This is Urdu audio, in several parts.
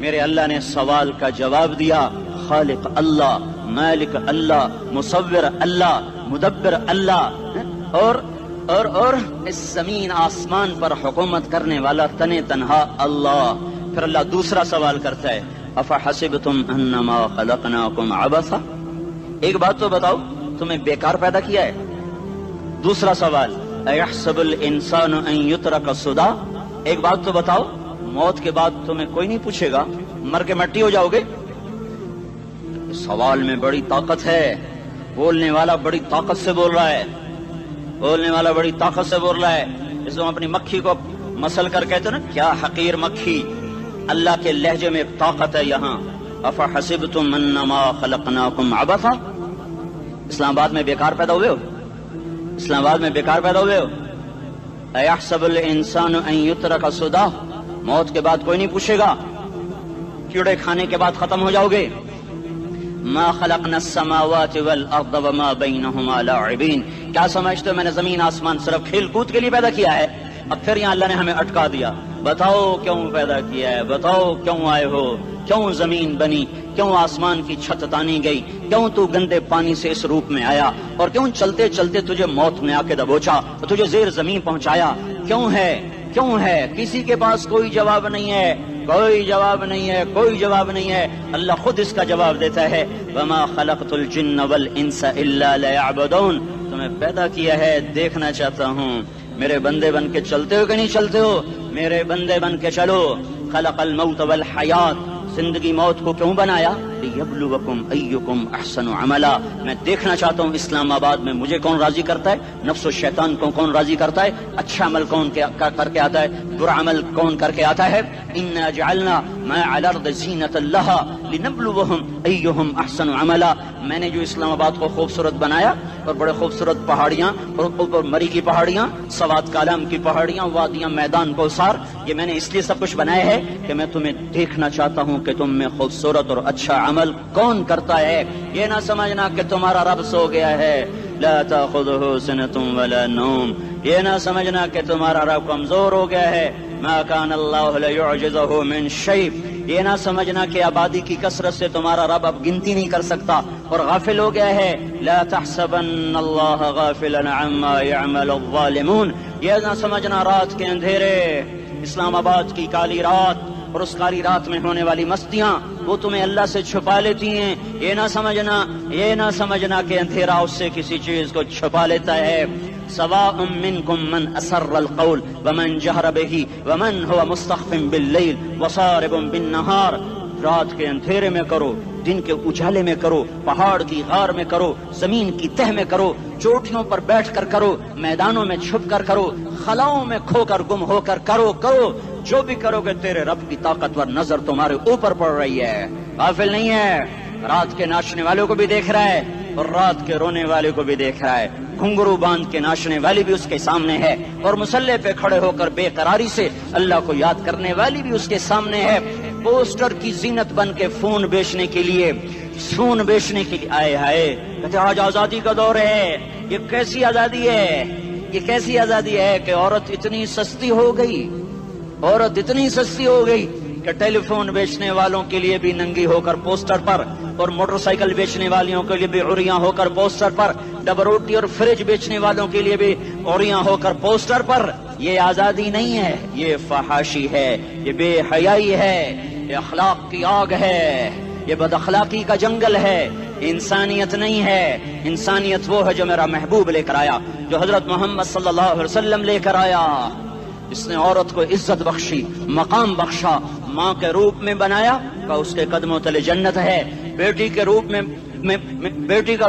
میرے اللہ نے سوال کا جواب دیا، خالق اللہ، مالک اللہ، مصور اللہ، مدبر اللہ، اور اس زمین آسمان پر حکومت کرنے والا تنے تنہا اللہ۔ پھر اللہ دوسرا سوال کرتا ہے، افحسبتم انما خلقناکم عبثا، ایک بات تو بتاؤ تمہیں بیکار پیدا کیا ہے؟ دوسرا سوال، ایحسب الانسان ان یترک سدی، ایک بات تو بتاؤ موت کے بعد تمہیں کوئی نہیں پوچھے گا، مر کے مٹی ہو جاؤ گے؟ سوال میں بڑی طاقت ہے، بولنے والا بڑی طاقت سے بول رہا ہے، بولنے والا بڑی طاقت سے بول رہا ہے۔ اس کو اپنی مکھی کو مسل کر کہتے نا، کیا حقیر مکھی، اللہ کے لہجے میں ایک طاقت ہے یہاں۔ افحسبتم انما خلقناکم عبثا، اسلام آباد میں بیکار پیدا ہوئے ہو؟ اسلام آباد میں بیکار پیدا ہوئے ہو؟ ایحسب الانسان ان یترک سدی، موت کے بعد کوئی نہیں پوچھے گا، کیڑے کھانے کے بعد ختم ہو جاؤ گے۔ ما خلقنا السماوات والارض وما بینہما لاعبین، کیا سمجھتے ہو میں نے زمین آسمان صرف کھیل کود کے لیے پیدا کیا ہے؟ اب پھر یہاں اللہ نے ہمیں اٹکا دیا، بتاؤ کیوں پیدا کیا ہے، بتاؤ کیوں آئے ہو، کیوں زمین بنی، کیوں آسمان کی چھت تانی گئی، کیوں تو گندے پانی سے اس روپ میں آیا، اور کیوں چلتے چلتے تجھے موت نے آ کے دبوچا اور تجھے زیر زمین پہنچایا، کیوں ہے، کیوں ہے؟ کسی کے پاس کوئی جواب نہیں ہے، کوئی جواب نہیں ہے، کوئی جواب نہیں ہے، اللہ خود اس کا جواب دیتا ہے، وما خلقت الجن والانس الا لیعبدون، تمہیں پیدا کیا ہے دیکھنا چاہتا ہوں میرے بندے بن کے چلتے ہو کہ نہیں چلتے ہو، میرے بندے بن کے چلو۔ خلق الموت والحیات، زندگی موت کو کیوں بنایا؟ لیبلوکم ایکم احسن عملا، میں دیکھنا چاہتا ہوں اسلام آباد میں مجھے کون راضی کرتا ہے، نفس و شیطان کو کون راضی کرتا ہے، اچھا عمل کون کر کے آتا ہے، برا عمل کون کر کے آتا ہے۔ انا جعلنا ما علی الارض زینۃ لہا لنبلوہم ایہم احسن عملا، میں نے جو اسلام آباد کو خوبصورت بنایا، اور بڑے خوبصورت پہاڑیاں، اور اوپر مری کی پہاڑیاں، سوات کالام کی پہاڑیاں، وادیاں، میدان کوثر، یہ میں نے اس لیے سب کچھ بنایا ہے کہ میں تمہیں دیکھنا چاہتا ہوں کہ تم میں خوبصورت اور اچھا عمل کون کرتا ہے۔ یہ نہ سمجھنا کہ تمہارا رب سو گیا ہے، لا تاخذہ سنۃ ولا نوم، یہ نہ سمجھنا کہ تمہارا رب کمزور ہو گیا ہے، ما کان اللہ لیعجزہ من شیء، یہ نہ سمجھنا کہ آبادی کی کثرت سے تمہارا رب اب گنتی نہیں کر سکتا اور غافل ہو گیا ہے، لا تحسبن اللہ غافلا عما يعمل الظالمون، یہ نہ سمجھنا رات کے اندھیرے، اسلام آباد کی کالی رات اور اس کالی رات میں ہونے والی مستیاں وہ تمہیں اللہ سے چھپا لیتی ہیں، یہ نہ سمجھنا کہ اندھیرا اس سے کسی چیز کو چھپا لیتا ہے۔ سواء منکم من اسر القول ومن جہر بہ ومن هو مستخف باللیل وصارب بالنہار، رات کے اندھیرے میں کرو، دن کے اجالے میں کرو، پہاڑ کی غار میں کرو، زمین کی تہ میں کرو، چوٹیوں پر بیٹھ کر کرو، میدانوں میں چھپ کر کرو، خلاؤں میں کھو کر گم ہو کر کرو، جو بھی کرو گے تیرے رب کی طاقتور نظر تمہارے اوپر پڑ رہی ہے، غافل نہیں ہے، رات کے ناچنے والوں کو بھی دیکھ رہا ہے اور رات کے رونے والے کو بھی دیکھ رہا ہے، گھنگرو باندھ کے ناچنے والی بھی اس کے سامنے ہے اور مسلح پہ کھڑے ہو کر بے قراری سے اللہ کو یاد کرنے والی بھی اس کے سامنے ہے۔ پوسٹر کی زینت بن کے فون بیچنے کے لیے آئے ہائے، کہتے آج آزادی کا دور ہے، یہ کیسی آزادی ہے، یہ کیسی آزادی ہے کہ عورت اتنی سستی ہو گئی کہ ٹیلی فون بیچنے والوں کے لیے بھی ننگی ہو کر پوسٹر پر، اور موٹر سائیکل بیچنے والوں کے لیے بھی عریاں ہو کر پوسٹر پر، ڈبل روٹی اور فریج بیچنے والوں کے لیے بھی عریاں ہو کر پوسٹر پر۔ یہ آزادی نہیں ہے، یہ فحاشی ہے، یہ بے حیائی ہے، یہ اخلاق کی آگ ہے، یہ بد اخلاقی کا جنگل ہے، انسانیت نہیں ہے۔ انسانیت وہ ہے جو میرا محبوب لے کر آیا، جو حضرت محمد صلی اللہ علیہ وسلم لے کر آیا، اس نے عورت کو عزت بخشی، مقام بخشا، ماں کے روپ میں بنایا کہ اس کے قدموں تلے جنت ہے، بیٹی کے روپ میں بیٹی کا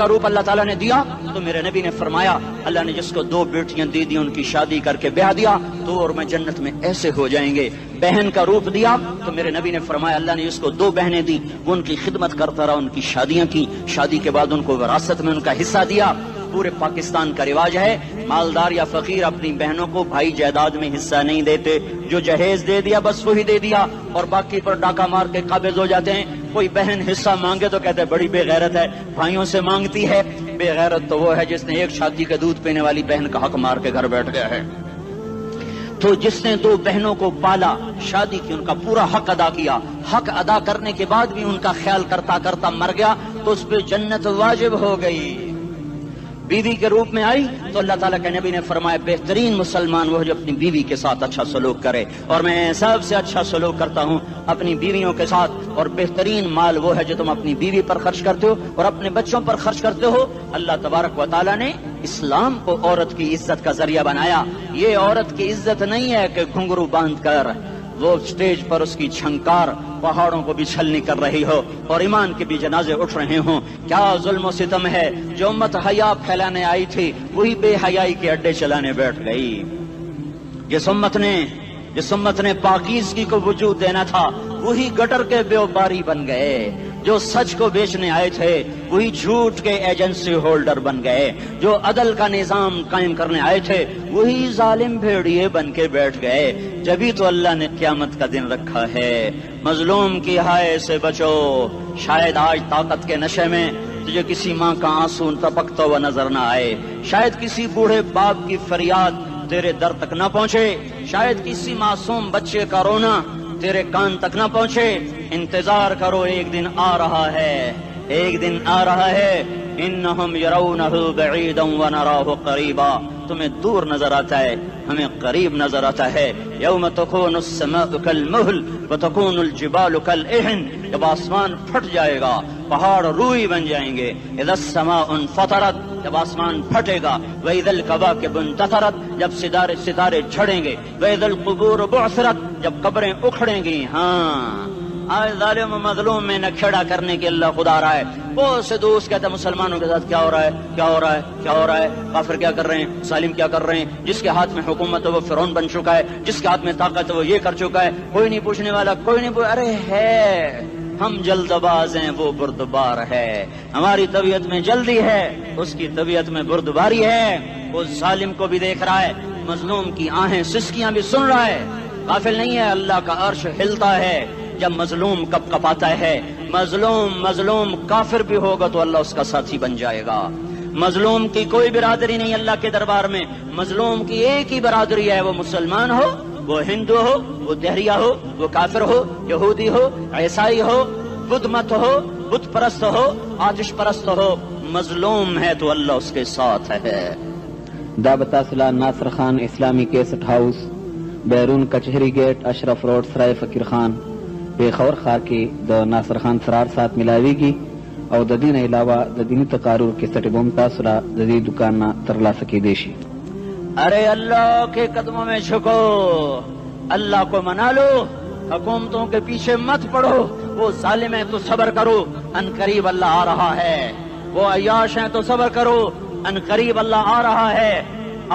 روپ اللہ تعالیٰ نے دیا تو میرے نبی نے فرمایا اللہ نے جس کو 2 بیٹیاں دی ان کی شادی کر کے بیاہ دیا تو اور میں جنت میں ایسے ہو جائیں گے۔ بہن کا روپ دیا تو میرے نبی نے فرمایا اللہ نے جس کو 2 بہنیں دی وہ ان کی خدمت کرتا رہا، ان کی شادیاں کی، شادی کے بعد ان کو وراثت میں ان کا حصہ دیا۔ پورے پاکستان کا رواج ہے مالدار یا فقیر اپنی بہنوں کو بھائی جائیداد میں حصہ نہیں دیتے، جو جہیز دے دیا بس وہی دے دیا اور باقی پر ڈاکہ مار کے قابض ہو جاتے ہیں۔ کوئی بہن حصہ مانگے تو کہتے ہیں بڑی بے غیرت ہے، بھائیوں سے مانگتی ہے۔ بے غیرت تو وہ ہے جس نے ایک چھاتی کا دودھ پینے والی بہن کا حق مار کے گھر بیٹھ گیا ہے۔ تو جس نے دو بہنوں کو پالا، شادی کی، ان کا پورا حق ادا کیا، حق ادا کرنے کے بعد بھی ان کا خیال کرتا کرتا مر گیا تو اس پہ جنت واجب ہو گئی۔ بیوی کے روپ میں آئی تو اللہ تعالیٰ کے نبی نے فرمایا بہترین مسلمان وہ جو اپنی بیوی کے ساتھ اچھا سلوک کرے، اور میں سب سے اچھا سلوک کرتا ہوں اپنی بیویوں کے ساتھ، اور بہترین مال وہ ہے جو تم اپنی بیوی پر خرچ کرتے ہو اور اپنے بچوں پر خرچ کرتے ہو۔ اللہ تبارک و تعالیٰ نے اسلام کو عورت کی عزت کا ذریعہ بنایا۔ یہ عورت کی عزت نہیں ہے کہ گھنگرو باندھ کر وہ اسٹیج پر اس کی چھنکار پہاڑوں کو بھی چھلنی کر رہی ہو اور ایمان کے بھی جنازے اٹھ رہے ہوں۔ کیا ظلم و ستم ہے، جو امت حیا پھیلانے آئی تھی وہی بے حیائی کے اڈے چلانے بیٹھ گئی۔ جس امت نے پاکیزگی کو وجود دینا تھا وہی گٹر کے بیوباری بن گئے، جو سچ کو بیچنے آئے تھے وہی جھوٹ کے ایجنسی ہولڈر بن گئے، جو عدل کا نظام قائم کرنے آئے تھے وہی ظالم بھیڑیے بن کے بیٹھ گئے۔ جبھی تو اللہ نے قیامت کا دن رکھا ہے۔ مظلوم کی ہائے سے بچو، شاید آج طاقت کے نشے میں تجھے کسی ماں کا آنسو ٹپکتا ہوا نظر نہ آئے، شاید کسی بوڑھے باپ کی فریاد تیرے در تک نہ پہنچے، شاید کسی معصوم بچے کا رونا تیرے کان تک نہ پہنچے۔ انتظار کرو، ایک دن آ رہا ہے، ایک دن آ رہا ہے۔ انہم یرونہ بعیدا ونراہ قریبا، تمہیں دور نظر آتا ہے، ہمیں قریب نظر آتا ہے۔ یوم تکون السماء کالمہل وتکون الجبال کالعہن، جب آسمان پھٹ جائے گا پہاڑ روئی بن جائیں گے۔ اذا السماء انفطرت، جب آسمان پھٹے گا۔ واذا الکواکب انتثرت، جب ستارے جھڑیں گے۔ واذا القبور بعثرت، جب قبریں اکھڑیں گی۔ ہاں آج ظالم و مظلوم میں نہ کھیڑا کرنے کے اللہ خدا رہا ہے۔ بہت سے دوست کہتے ہیں مسلمانوں کے ساتھ کیا ہو رہا ہے، کیا ہو رہا ہے، کیا ہو رہا ہے، کافر کیا کر رہے ہیں، ظالم کیا کر رہے ہیں، جس کے ہاتھ میں حکومت ہے وہ فرعون بن چکا ہے، جس کے ہاتھ میں طاقت ہے وہ یہ کر چکا ہے، کوئی نہیں پوچھنے والا، کوئی نہیں ارے ہے، ہم جلد باز ہیں وہ بردبار ہے، ہماری طبیعت میں جلدی ہے اس کی طبیعت میں بردباری ہے۔ وہ ظالم کو بھی دیکھ رہا ہے، مظلوم کی آہیں سسکیاں بھی سن رہا ہے، غافل نہیں ہے۔ اللہ کا عرش ہلتا ہے جب مظلوم کپ کپاتا ہے۔ مظلوم کافر بھی ہوگا تو اللہ اس کا ساتھی بن جائے گا۔ مظلوم کی کوئی برادری نہیں اللہ کے دربار میں، مظلوم کی ایک ہی برادری ہے، وہ مسلمان ہو، وہ ہندو ہو، وہ دہریہ ہو، وہ کافر ہو، یہودی ہو، عیسائی ہو، بدھ مت ہو، بت پرست ہو، آتش پرست ہو، مظلوم ہے تو اللہ اس کے ساتھ ہے۔ دعوت صلاح ناصر خان اسلامی کیسٹ ہاؤس، بیرون کچہری گیٹ، اشرف روڈ، سرائے فقیر خان، پیښور ښار کې د ناصر خان سرار سات ملاویږي او د دې نه علاوه د دیني تقارر کیسټ به هم تاسو را د دې دکان نه ترلاسه کیدی شي۔ ارے اللہ کے قدموں میں جھکو، اللہ کو منا لو، حکومتوں کے پیچھے مت پڑو، وہ ظالم ہے تو صبر کرو، ان قریب اللہ آ رہا ہے۔ وہ عیاش ہیں تو صبر کرو، ان قریب اللہ آ رہا ہے۔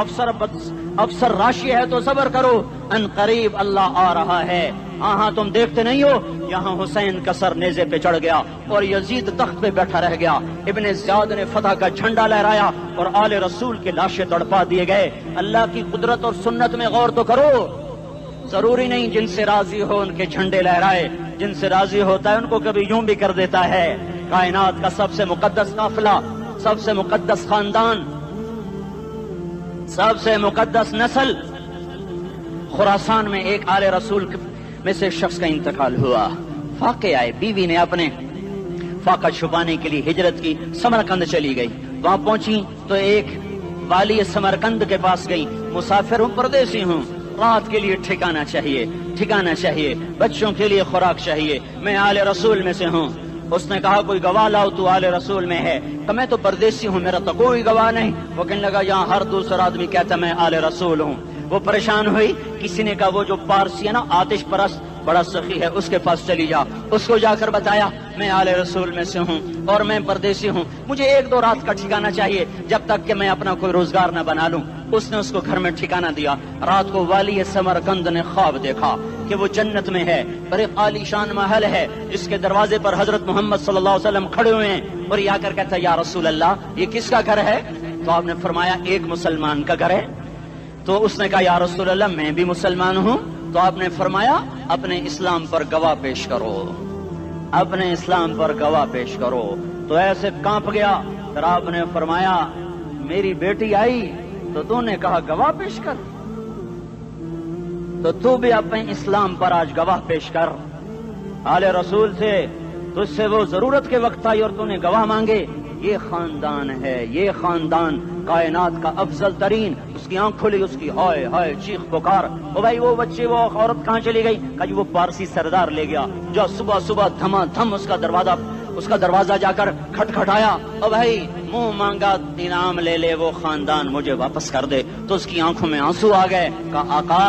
افسر راشی ہے تو صبر کرو، ان قریب اللہ آ رہا ہے۔ ہاں تم دیکھتے نہیں ہو، یہاں حسین کا سر نیزے پہ چڑھ گیا اور یزید تخت پہ بیٹھا رہ گیا، ابن زیاد نے فتح کا جھنڈا لہرایا اور آل رسول کے لاشیں تڑپا دیے گئے۔ اللہ کی قدرت اور سنت میں غور تو کرو۔ ضروری نہیں جن سے راضی ہو ان کے جھنڈے لہرائے، جن سے راضی ہوتا ہے ان کو کبھی یوں بھی کر دیتا ہے۔ کائنات کا سب سے مقدس قافلہ، سب سے مقدس خاندان، سب سے مقدس نسل، خراسان میں ایک آل رسول میں سے شخص کا انتقال ہوا۔ فاقے آئے، بیوی نے اپنے فاقہ چھپانے کے لیے ہجرت کی، سمرقند چلی گئی۔ وہاں پہنچی تو ایک والی سمرقند کے پاس گئی، مسافر ہوں، پردیسی ہوں، رات کے لیے ٹھکانا چاہیے، بچوں کے لیے خوراک چاہیے، میں آل رسول میں سے ہوں۔ اس نے کہا کوئی گواہ لاؤ، تو آل رسول میں ہے؟ کہ میں تو پردیسی ہوں، میرا تو کوئی گواہ نہیں۔ وہ کہنے لگا یہاں ہر دوسرا آدمی کہتا میں آل رسول ہوں۔ وہ پریشان ہوئی، کسی نے کہا وہ جو پارسی ہے نا آتش پرست بڑا سخی ہے، اس کے پاس چلی جا۔ اس کو جا کر بتایا میں آل رسول میں سے ہوں اور میں پردیسی ہوں، مجھے 1-2 رات کا ٹھکانہ چاہیے جب تک کہ میں اپنا کوئی روزگار نہ بنا لوں۔ اس نے اس کو گھر میں ٹھکانہ دیا۔ رات کو والی سمرقند نے خواب دیکھا کہ وہ جنت میں ہے اور ایک عالی شان محل ہے جس کے دروازے پر حضرت محمد صلی اللہ علیہ وسلم کھڑے ہوئے ہیں، اور یہ آ کر کہتا ہے یا رسول اللہ یہ کس کا گھر ہے؟ تو آپ نے فرمایا ایک مسلمان کا گھر ہے۔ تو اس نے کہا یا رسول اللہ میں بھی مسلمان ہوں۔ تو آپ نے فرمایا اپنے اسلام پر گواہ پیش کرو، اپنے اسلام پر گواہ پیش کرو۔ تو ایسے کانپ گیا۔ پھر آپ نے فرمایا میری بیٹی آئی تو تو نے کہا گواہ پیش کر۔ تو تو بھی اپنے اسلام پر آج گواہ پیش کر. آل رسول سے تجھ سے وہ ضرورت کے وقت آئی اور تو نے گواہ مانگے. یہ خاندان ہے، یہ خاندان کائنات کا افضل ترین. اس کی آنکھ کھلی، اس کی ہائے ہائے چیخ پکار. او بھائی وہ بچے وہ عورت کہاں چلی گئی؟ کہ وہ پارسی سردار لے گیا جو صبح صبح دھما دھم اس کا دروازہ جا کر کھٹکھٹایا. او بھائی منہ مانگا انعام لے لے، وہ خاندان مجھے واپس کر دے. تو اس کی آنکھوں میں آنسو آ گئے. کہا آقا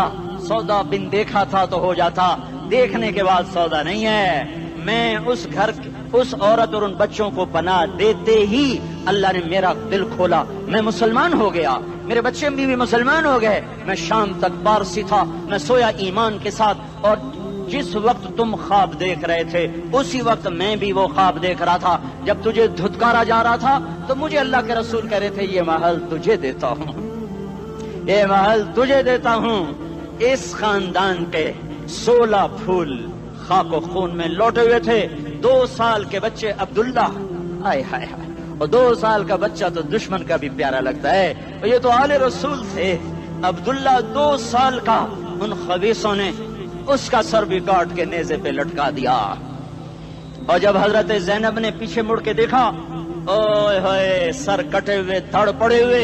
سودا بن دیکھا تھا تو ہو جاتا، دیکھنے کے بعد سودا نہیں ہے. میں اس گھر اس عورت اور ان بچوں کو پناہ دیتے ہی اللہ نے میرا دل کھولا، میں مسلمان ہو گیا، میرے بچے بھی مسلمان ہو گئے. میں شام تک پارسی تھا، میں سویا ایمان کے ساتھ، اور جس وقت تم خواب دیکھ رہے تھے اسی وقت میں بھی وہ خواب دیکھ رہا تھا. جب تجھے دھتکارا جا رہا تھا تو مجھے اللہ کے رسول کہہ رہے تھے یہ محل تجھے دیتا ہوں، یہ محل تجھے دیتا ہوں. اس خاندان کے 16 پھول خاک و خون میں لوٹے ہوئے تھے. 2 سال کے بچے عبداللہ، آئے ہائے ہائے، اور 2 سال کا بچہ تو دشمن کا بھی پیارا لگتا ہے. اور یہ تو آل رسول تھے. عبداللہ 2 سال کا، ان خبیثوں نے اس کا سر بھی کاٹ کے نیزے پہ لٹکا دیا. اور جب حضرت زینب نے پیچھے مڑ کے دیکھا، اوئے ہوئے سر کٹے ہوئے دھڑ پڑے ہوئے،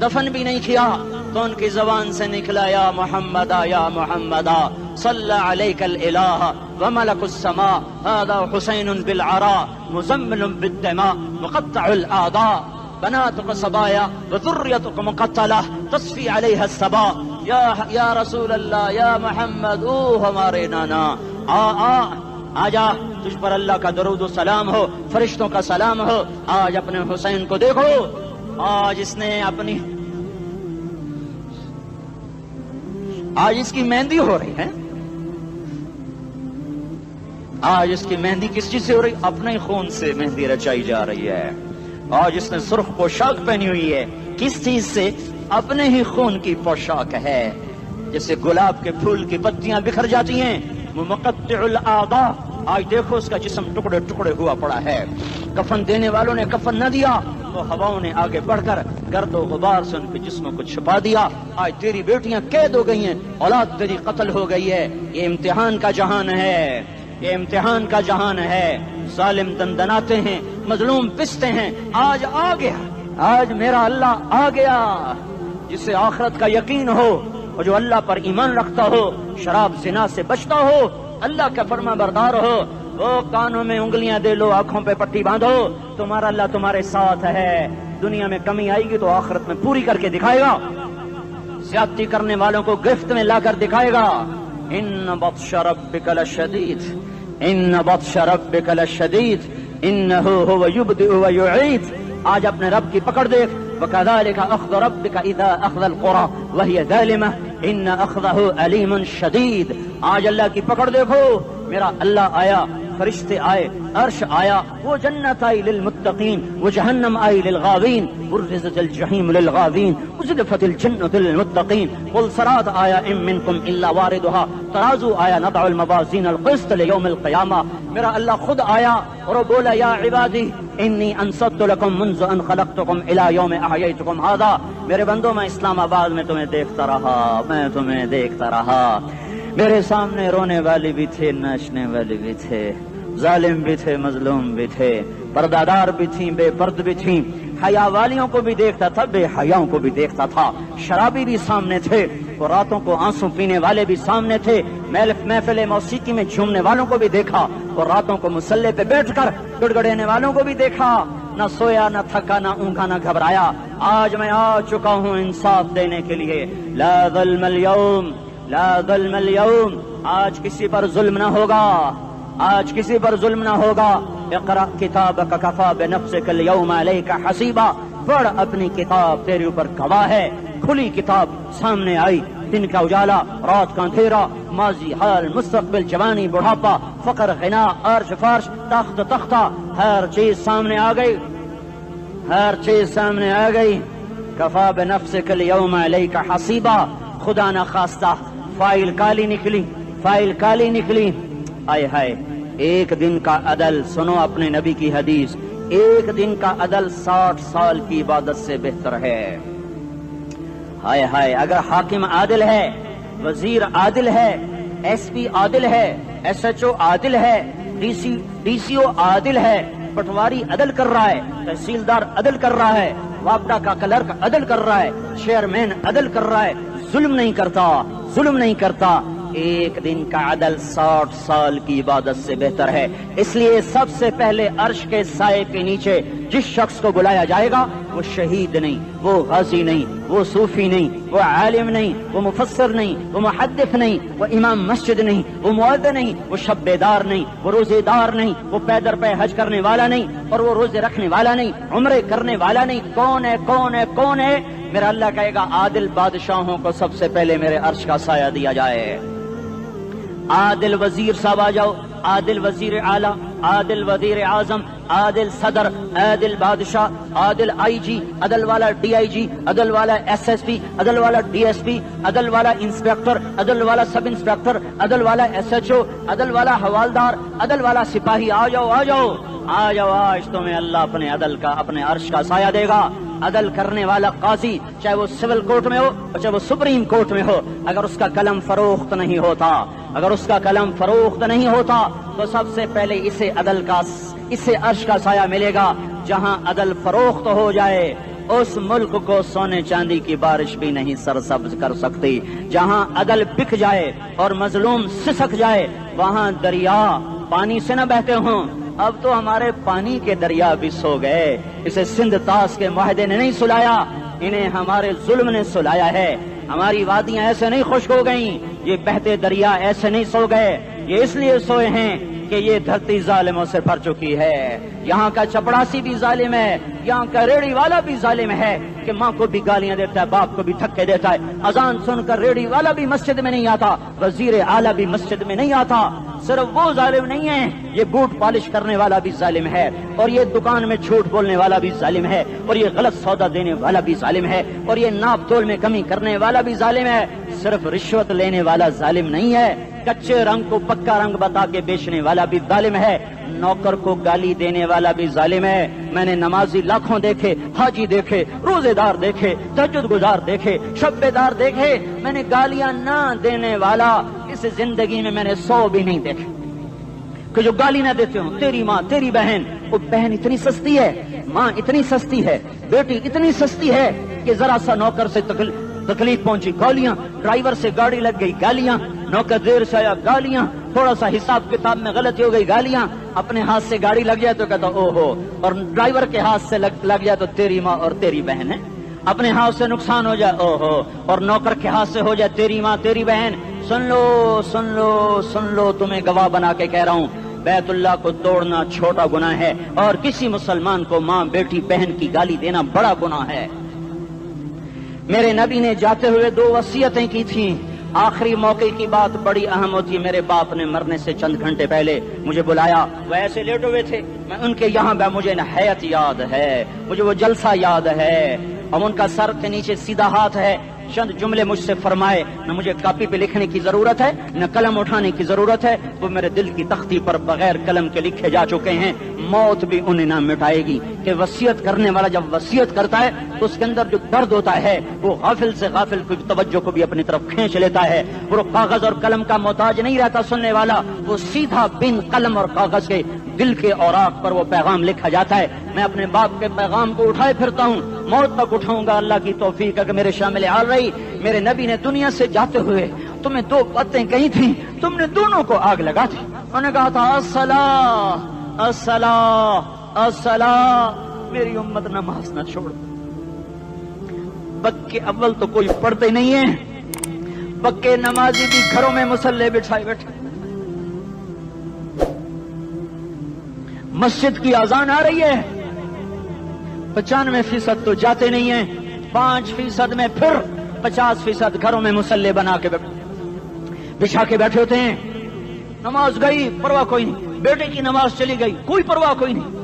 دفن بھی نہیں کیا، تو ان کی زبان سے نکلا یا محمد یا محمد صلی علیک الالہ وملک السماء هذا حسین بالعراء مزمل بالدماء مقطع الاعداء بناتك صبايا وذريتك مقتلة تصفي عليها الصبا. یا رسول اللہ، یا محمد، او ہمارے نانا، آ جا، تجھ پر اللہ کا درود و سلام ہو، فرشتوں کا سلام ہو. آج اپنے حسین کو دیکھو، آج اس نے آج اس کی مہندی ہو رہی ہے. آج اس کی مہندی کس چیز سے ہو رہی؟ اپنے خون سے مہندی رچائی جا رہی ہے. آج اس نے سرخ پوشاک پہنی ہوئی ہے، کس چیز سے؟ اپنے ہی خون کی پوشاک ہے. جیسے گلاب کے پھول کی پتیاں بکھر جاتی ہیں، وہ مقطع الاعضاء. آج دیکھو اس کا جسم ٹکڑے ٹکڑے ہوا پڑا ہے. کفن دینے والوں نے کفن نہ دیا تو ہواؤں نے آگے بڑھ کر گرد و غبار سے ان کے جسموں کو چھپا دیا. آج تیری بیٹیاں قید ہو گئی ہیں، اولاد تیری قتل ہو گئی ہے. یہ امتحان کا جہان ہے، یہ امتحان کا جہان ہے. ظالم دندناتے ہیں، مظلوم پستے ہیں. آج آ گیا، آج میرا اللہ آ گیا. جسے آخرت کا یقین ہو اور جو اللہ پر ایمان رکھتا ہو، شراب زنا سے بچتا ہو، اللہ کا فرما بردار ہو، وہ کانوں میں انگلیاں دے لو، آنکھوں پہ پٹی باندھو، تمہارا اللہ تمہارے ساتھ ہے. دنیا میں کمی آئے گی تو آخرت میں پوری کر کے دکھائے گا. زیادتی کرنے والوں کو گرفت میں لا کر دکھائے گا. ان بطش ربک لشدید، ان بطش ربک لشدید انہ هو یبدئ ویعید. آج اپنے رب کی پکڑ دیکھ. وَكَذَلِكَ أَخْذُ رَبِّكَ إِذَا أَخْذَ الْقُرَى وَهِيَ ظَالِمَةٌ إِنَّ أَخْذَهُ أَلِيمٌ شَدِيدٌ. آج اللہ کی پکڑ دیکھو. میرا اللہ آیا، فرشتے آئے، عرش آیا، وہ جنت آئی للمتقین، وہ جہنم آئی للغاوین، برزت الجحیم للغاوین، ازلفت الجنت للمتقین. قل صراط آیا ام منکم الا واردها، ترازو آیا نضع الموازین القسط لیوم القیامہ. میرا اللہ خود آیا اور وہ بولا یا عبادی انی انصت لکم منذ ان خلقتکم الى یوم احییتکم هذا. میرے بندوں، میں اسلام آباد میں تمہیں دیکھتا رہا، میں تمہیں دیکھتا رہا. میرے سامنے رونے والے بھی تھے، ناچنے والے بھی تھے، ظالم بھی تھے، مظلوم بھی تھے، پردادار بھی تھیں، بے پرد بھی تھیں. حیا والیوں کو بھی دیکھتا تھا، بے حیاؤں کو بھی دیکھتا تھا. شرابی بھی سامنے تھے، اور راتوں کو آنسو پینے والے بھی سامنے تھے. محفل موسیقی میں جھومنے والوں کو بھی دیکھا، اور راتوں کو مسلح پہ بیٹھ کر گڑگڑانے والوں کو بھی دیکھا. نہ سویا، نہ تھکا، نہ اونگا، نہ گھبرایا. آج میں آ چکا ہوں انصاف دینے کے لیے. لا ظلم اليوم، لا ظلم اليوم. آج کسی پر ظلم نہ ہوگا، آج کسی پر ظلم نہ ہوگا. اقرأ کتابک کفی بنفسک اليوم علیک حسیبا. پڑھ اپنی کتاب، تیرے اوپر گواہ ہے. کھلی کتاب سامنے آئی. دن کا اجالا، رات کا اندھیرا، ماضی، حال، مستقبل، جوانی، بڑھاپا، فقر، غنا، عرش فرش، تخت تختہ، ہر چیز سامنے آ گئی، ہر چیز سامنے آ گئی. کفی بنفسک اليوم علیک حسیبا. خدا نہ خواستہ فائل کالی نکلی، فائل کالی نکلی. آئے ہائے، ایک دن کا عدل، سنو اپنے نبی کی حدیث، ایک دن کا عدل 60 سال کی عبادت سے بہتر ہے. ہائے ہائے، اگر حاکم عادل ہے وزیر عادل ہے، ایس پی عادل ہے، ایس ایچ او عادل ہے، ڈی سی او عادل ہے، پٹواری عدل کر رہا ہے، تحصیلدار عدل کر رہا ہے، وابڈا کا کلرک عدل کر رہا ہے، چیئرمین عدل کر رہا ہے، ظلم نہیں کرتا، ظلم نہیں کرتا. ایک دن کا عدل 60 سال کی عبادت سے بہتر ہے. اس لیے سب سے پہلے عرش کے سائے کے نیچے جس شخص کو بلایا جائے گا وہ شہید نہیں، وہ غازی نہیں، وہ صوفی نہیں، وہ عالم نہیں، وہ مفسر نہیں، وہ محدث نہیں، وہ امام مسجد نہیں، وہ مؤذن نہیں، وہ شب بیدار نہیں، وہ روزے دار نہیں، وہ پیدر پہ حج کرنے والا نہیں، اور وہ روزے رکھنے والا نہیں، عمرے کرنے والا نہیں. کون ہے؟ کون ہے؟ کون ہے؟ میرا اللہ کہے گا عادل بادشاہوں کو سب سے پہلے میرے عرش کا سایہ دیا جائے. عادل وزیر صاحب آ جاؤ، عادل وزیر اعلیٰ، عادل وزیر اعظم، عادل صدر، عادل بادشاہ، عادل آئی جی، عدل والا ڈی آئی جی، عدل والا ایس ایس پی، عدل والا ڈی ایس پی، عدل والا انسپیکٹر، عدل والا سب انسپیکٹر، عدل والا ایس ایچ او، عدل والا حوالدار، عدل والا سپاہی. آ جاؤ آ جاؤ آ جاؤ، آج تمہیں اللہ اپنے عدل کا، اپنے عرش کا سایہ دے گا. عدل کرنے والا قاضی چاہے وہ سول کورٹ میں ہو اور چاہے وہ سپریم کورٹ میں ہو، اگر اس کا قلم فروخت نہیں ہوتا، اگر اس کا قلم فروخت نہیں ہوتا تو سب سے پہلے اسے عدل کا، اسے عرش کا سایہ ملے گا. جہاں عدل فروخت ہو جائے اس ملک کو سونے چاندی کی بارش بھی نہیں سرسبز کر سکتی. جہاں عدل بک جائے اور مظلوم سسک جائے وہاں دریا پانی سے نہ بہتے ہوں. اب تو ہمارے پانی کے دریا بھی سو گئے. اسے سندھ طاس کے معاہدے نے نہیں سلایا، انہیں ہمارے ظلم نے سلایا ہے. ہماری وادیاں ایسے نہیں خشک ہو گئیں، یہ بہتے دریا ایسے نہیں سو گئے. یہ اس لیے سوئے ہیں کہ یہ دھرتی ظالموں سے بھر چکی ہے. یہاں کا چپڑاسی بھی ظالم ہے، یہاں کا ریڑھی والا بھی ظالم ہے کہ ماں کو بھی گالیاں دیتا ہے، باپ کو بھی دھکے دیتا ہے. اذان سن کر ریڑھی والا بھی مسجد میں نہیں آتا، وزیر اعلیٰ بھی مسجد میں نہیں آتا. صرف وہ ظالم نہیں ہے، یہ بوٹ پالش کرنے والا بھی ظالم ہے، اور یہ دکان میں جھوٹ بولنے والا بھی ظالم ہے، اور یہ غلط سودا دینے والا بھی ظالم ہے، اور یہ ناپ تول میں کمی کرنے والا بھی ظالم ہے. صرف رشوت لینے والا ظالم نہیں ہے، کچے رنگ کو پکا رنگ بتا کے بیچنے والا بھی ظالم ہے، نوکر کو گالی دینے والا بھی ظالم ہے. میں نے نمازی لاکھوں دیکھے، حاجی دیکھے، روزے دار دیکھے، تہجد گزار دیکھے، شب بیدار دیکھے. میں نے گالیاں نہ دینے والا اس زندگی میں نے 100 بھی نہیں دیکھے کہ جو گالی نہ دیتے ہوں. تیری ماں، تیری بہن، وہ بہن اتنی سستی ہے، ماں اتنی سستی ہے، بیٹی اتنی سستی ہے کہ ذرا سا نوکر سے تکلیف پہنچی گالیاں، ڈرائیور سے گاڑی لگ گئی گالیاں، نوکر دیر سے آیا گالیاں، تھوڑا سا حساب کتاب میں غلطی ہو گئی گالیاں. اپنے ہاتھ سے گاڑی لگ جائے تو کہتا او ہو، اور ڈرائیور کے ہاتھ سے لگ جائے تو تیری ماں اور تیری بہن ہے. اپنے ہاتھ سے نقصان ہو جائے او ہو، اور نوکر کے ہاتھ سے ہو جائے تیری ماں تیری بہن. سن لو سن لو سن لو، تمہیں گواہ بنا کے کہہ رہا ہوں، بیت اللہ کو توڑنا چھوٹا گناہ ہے، اور کسی مسلمان کو ماں بیٹی بہن کی گالی دینا بڑا گناہ ہے. میرے نبی نے جاتے ہوئے 2 وصیتیں کی تھیں. آخری موقع کی بات بڑی اہم ہوتی ہے. میرے باپ نے مرنے سے چند گھنٹے پہلے مجھے بلایا، وہ ایسے لیٹے ہوئے تھے، میں ان کے یہاں مجھے نہایت یاد ہے، مجھے وہ جلسہ یاد ہے، اور ان کا سر کے نیچے سیدھا ہاتھ ہے. چند جملے مجھ سے فرمائے، نہ مجھے کاپی پہ لکھنے کی ضرورت ہے نہ قلم اٹھانے کی ضرورت ہے، وہ میرے دل کی تختی پر بغیر قلم کے لکھے جا چکے ہیں. موت بھی انہیں نہ مٹائے گی کہ وصیت کرنے والا جب وصیت کرتا ہے تو اس کے اندر جو درد ہوتا ہے وہ غافل سے غافل کی توجہ کو بھی اپنی طرف کھینچ لیتا ہے. وہ کاغذ اور قلم کا محتاج نہیں رہتا سننے والا، وہ سیدھا بن قلم اور کاغذ کے دل کے اوراق پر وہ پیغام لکھا جاتا ہے. میں اپنے باپ کے پیغام کو اٹھائے پھرتا ہوں، موت تک اٹھاؤں گا، اللہ کی توفیق ہے کہ میرے شامل حال رہی. میرے نبی نے دنیا سے جاتے ہوئے تمہیں 2 باتیں کہی تھیں، تم نے دونوں کو آگ لگا تھی. انہوں نے کہا تھا الصلاۃ الصلاۃ الصلاۃ، میری امت نماز نہ چھوڑ. پکے اول تو کوئی پڑھتے نہیں ہیں، پکے نمازی بھی گھروں میں مصلے بٹھائے بیٹھے. مسجد کی اذان آ رہی ہے، 95% تو جاتے نہیں ہیں، 5% میں پھر 50% گھروں میں مصلے بنا کے بچھا کے بیٹھے ہوتے ہیں. نماز گئی پرواہ کوئی نہیں، بیٹے کی نماز چلی گئی کوئی پرواہ کوئی نہیں.